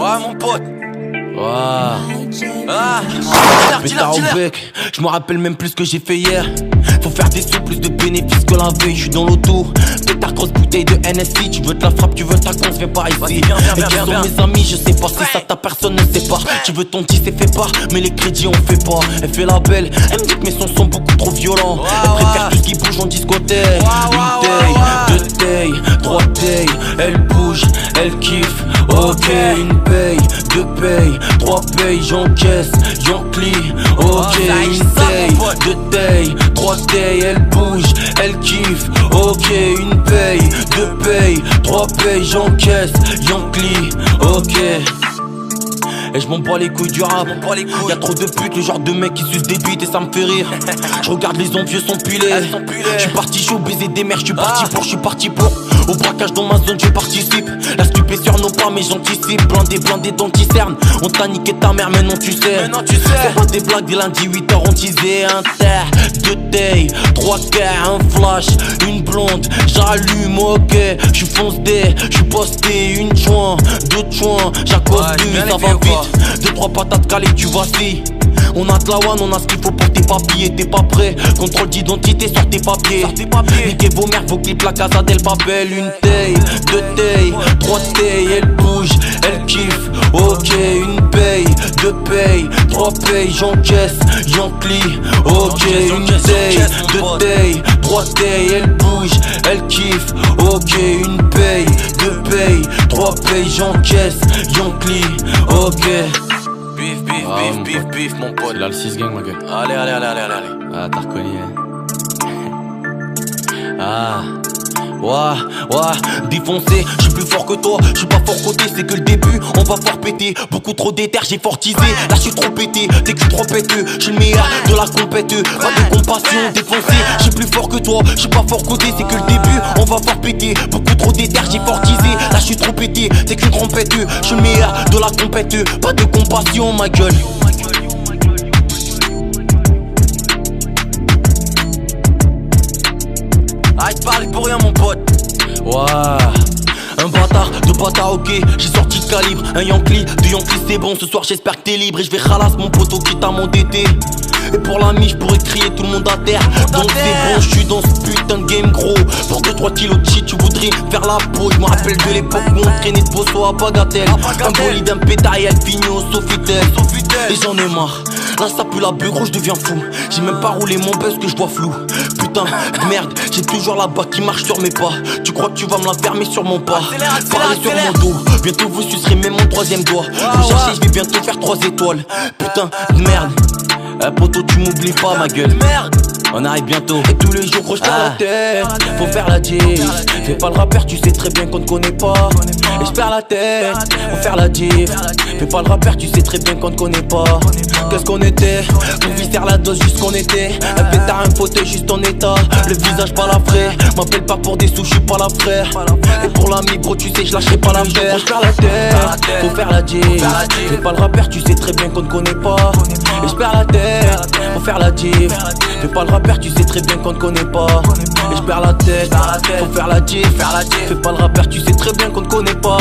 Ouais, mon pote. Pétard au bec, je me rappelle même plus ce que j'ai fait hier. Faut faire des sous, plus de bénéfices que la veille, je suis dans l'auto. Pétard, grosse bouteille de NSI. Tu veux te la frappe, tu veux ta conce, viens par ici. Et qui sont mes amis, je sais pas si ça ta personne ne sait pas. Tu veux ton petit, c'est fait pas, mais les crédits on fait pas. Elle fait la belle, elle me dit que mes sons sont beaucoup trop violents. Elle préfère tout ce qui bouge en discothèque. Une taille, deux tailles, trois tailles. Elle bouge, elle kiffe, ok. Une paye, deux payes, trois payes, j'encaisse, j'enclie, ok. Une taille, deux tailles, trois tailles. Elle bouge, elle kiffe, ok. Une paye, deux payes, trois payes, j'encaisse, j'enclie, ok. Et je m'en bats les couilles du rap. Y'a trop de putes, le genre de mec qui suce des bites et ça me fait rire. Je regarde les envieux s'empiler. Je suis parti chaud, baiser des mères, je suis parti pour. Au braquage dans ma zone, je participe. La stupé sur nos pas, mais j'anticipe. Blindé d'anti-cerne. On t'a niqué ta mère, maintenant tu sais. C'est pas des blagues, des lundis 8h, on disait un terre, deux tailles, trois quarts, un flash, une blonde. J'allume, ok. J'suis foncé, j'suis posté, une joint, deux joints. J'accoste plus, ça va vite. Deux, trois patates calées, tu vois si. On a de la one, on a ce qu'il faut pour tes papiers, t'es pas prêt. Contrôle d'identité sur tes papiers. Niquez vos mères, vos clips, la casa del papel. Une taille, deux tailles, trois tailles. Elle bouge, elle kiffe, ok. Une paye, deux payes, trois payes. J'encaisse, j'enclie, ok. Une taille, deux tailles, trois tailles. Elle bouge, elle kiffe, ok. Une paye, deux payes, trois payes. J'encaisse, j'enclie, ok. Bif, mon pote. Là le 6 gang, ma gueule. Allez. Ah, t'as reconnu, hein. Défoncé, je suis plus fort que toi, je suis pas fort côté, c'est que le début, on va fort péter. Beaucoup trop d'éther, j'ai fortisé, là je suis trop pété, t'es que trop péteux, je suis le meilleur de la compète, pas de compassion, défoncé, je suis plus fort que toi, je suis pas fort côté, c'est que le début, on va fort péter. Beaucoup trop d'éther, j'ai fortisé, là je suis trop pété, t'es qu'une trompette, je suis le meilleur de la compète, pas de compassion, ma gueule. Arrête de parler pour rien, mon pote. Un bâtard, deux bâtards, ok. J'ai sorti le calibre, un Yankee, deux Yankees, c'est bon. Ce soir j'espère que t'es libre et je vais ralasse mon poteau qui t'a m'endetter. Et pour la je pourrais crier tout le monde à terre. Donc c'est bon, je suis dans ce putain de game gros. Pour 2-3 kilos de shit, tu voudrais faire la peau. Je me rappelle de l'époque où on traînait de Bosso à Bagatelle. Un bolide, un pétard et elle finit au Sofitel. Et j'en ai marre, là ça pue la beuh, gros je deviens fou. J'ai même pas roulé mon buzz que je vois flou. Putain de merde, j'ai toujours la bague qui marche sur mes pas. Tu crois que tu vas me la fermer sur mon pas? Parlez sur mon dos, bientôt vous sucerez même mon troisième doigt. Vous cherchez, je vais bientôt faire 3 étoiles. Putain de merde. Poto tu m'oublies pas ma gueule. On arrive bientôt. Et tous les jours gros je perds la tête. Faut faire la diff. Fais pas le rappeur, tu sais très bien qu'on ne connaît pas. Et je perds la tête. Faut faire la diff. Fais pas le rappeur, tu sais très bien qu'on ne connaît pas. Qu'est-ce qu'on était? On visser la dose juste qu'on était. Un pétard, un fauteuil juste en état. Le visage pas la frais. M'appelle pas pour des sous, je suis pas la frère. Et pour l'ami gros tu sais je lâcherai pas l'affaire. Je perds la tête. Faut faire la diff. Fais pas le rappeur, tu sais très bien qu'on ne connaît pas. Et je perds la tête. Faut faire la diff. Fais pas le rappeur, tu sais très bien qu'on ne connaît pas. Et je perds la tête, faut faire la diff. Fais pas le rappeur, tu sais très bien qu'on ne connaît pas.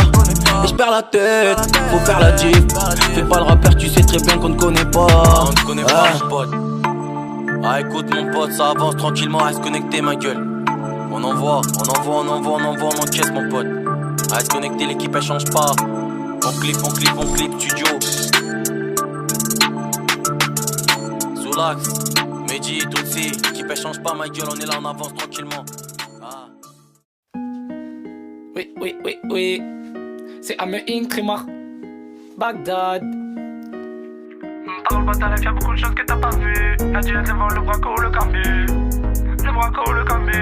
Et je perds la tête, faut faire la diff. Fais pas le rappeur, tu sais très bien qu'on ne connaît pas. On ne connaît pas mon pote. Ah écoute mon pote, ça avance tranquillement, reste connecté ma gueule. On envoie, on encaisse mon pote. Reste connecté, l'équipe elle change pas. On clip, studio. Soulax, Mehdi et Tutsi, l'équipe elle change pas ma gueule, on est là, on avance tranquillement. Oui. C'est Amé Inc. Trimar Bagdad. Parle pas ta life, y'a beaucoup de choses que t'as pas vues. La diète, le vol, le braco, le cambu. Le braco, le cambu.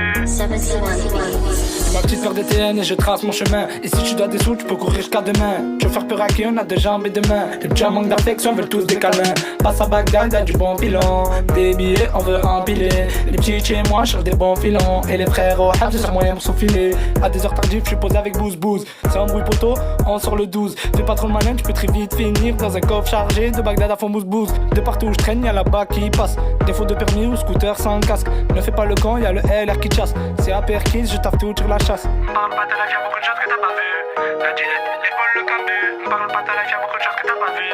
Ma petite paire de TN et je trace mon chemin. Et si tu dois des sous, tu peux courir jusqu'à demain. Tu veux faire peur à qui on a deux jambes et deux mains. Les petits manquent d'affection, veulent tous des câlins. Passe à Bagdad, y'a du bon pilon. Des billets, on veut empiler. Les petits chez moi cherchent des bons filons. Et les frères au hab, c'est moyen pour s'enfiler. À des heures tardives, je suis posé avec bouse. C'est un bruit poteau, on sort le 12. Fais pas trop le malin, tu peux très vite finir dans un coffre chargé de Bagdad à fond bouse. De partout où je traîne, y'a la bac qui passe. Défaut de permis ou scooter sans casque. Ne fais pas le camp, y'a le LR qui chasse. C'est à Perkins, je taffe tout sur la la chasse. Parle pas de la vie, y'a beaucoup de choses que t'as pas vu. La Gillette, les vols, le cabu. Parle pas de la vie, y'a beaucoup de choses que t'as pas vu.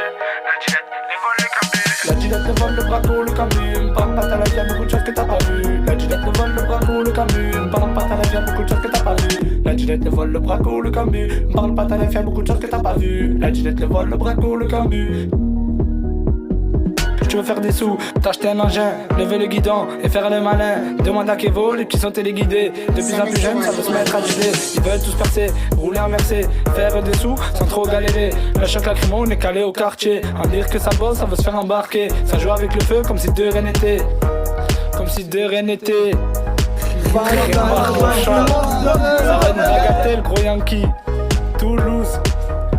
La Gillette, les vols, le cabu. La Gillette, le vol, le braco, le camu. Parle pas de la vie, y'a beaucoup de choses que t'as pas vu. La Gillette, le vol, le braco, le camu. Parle pas de la vie, y'a beaucoup de choses que t'as pas vu. La Gillette, le vol, le braco, le camu. Parle pas de la vie, y'a beaucoup de choses que t'as pas vu. La Gillette, le vol, le braco, le camu. Tu veux faire des sous, t'acheter un engin, lever le guidon et faire le malin. Demande à Kevo, les petits sont téléguidés. De plus en plus jeunes, ça veut se mettre à gilet. Ils veulent tous percer, rouler en Mercé, faire des sous sans trop galérer. Le choc lacrymo, on est calé au quartier. En dire que ça bosse, ça veut se faire embarquer. Ça joue avec le feu comme si de rien n'était. Comme si de rien n'était. Ça va une bagatelle, gros Yankee. Toulouse,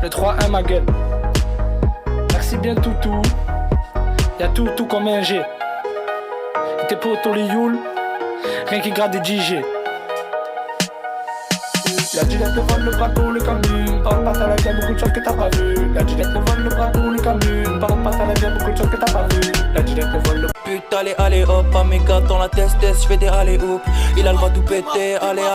le 3-1 ma gueule. Merci bien toutou. Y'a tout comme un G. Et tes potos les youle, rien qui gratte des DJ. La Gillette, le vol, le braco, le camu. Parle pas à la vie, y'a beaucoup de choses que t'as pas vu. La Gillette, le vol, le braco, le camu. Parle pas à la vie, y'a beaucoup de choses que t'as pas vu. La Gillette, le vol, le Putain, allez hop, à mes gars dans la test, je fais des alley-hoops. Il a le droit tout péter, allez